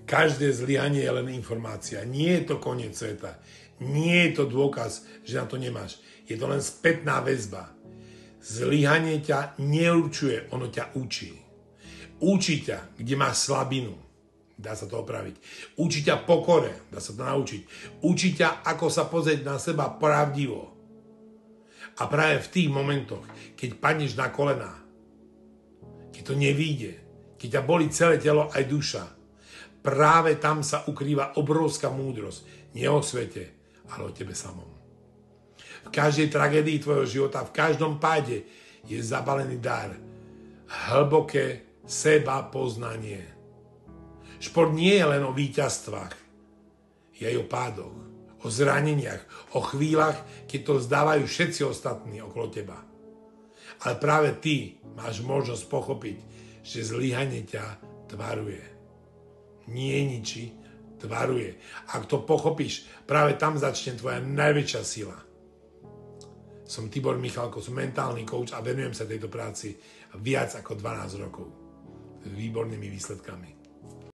Každé zlyhanie je len informácia. Nie je to koniec sveta. Nie je to dôkaz, že na to nemáš. Je to len spätná väzba. Zlyhanie ťa neurčuje, ono ťa učí. Učí ťa, kde máš slabinu. Dá sa to opraviť. Učí ťa pokore. Dá sa to naučiť. Učí ťa, ako sa pozrieť na seba pravdivo. A práve v tých momentoch, keď padneš na kolená, keď to nevíde, keď ťa bolí celé telo aj duša, práve tam sa ukrýva obrovská múdrosť. Nie o svete, ale o tebe samom. V každej tragédii tvojho života, v každom páde je zabalený dar. Hlboké seba poznanie. Šport nie je len o víťazstvách. Je aj o pádoch, o zraneniach, o chvíľach, keď to zdávajú všetci ostatní okolo teba. Ale práve ty máš možnosť pochopiť, že zlyhanie ťa tvaruje. Nie ničí, tvaruje. Ak to pochopíš, práve tam začne tvoja najväčšia sila. Som Tibor Michalko, som mentálny coach a venujem sa tejto práci viac ako 12 rokov. S výbornými výsledkami.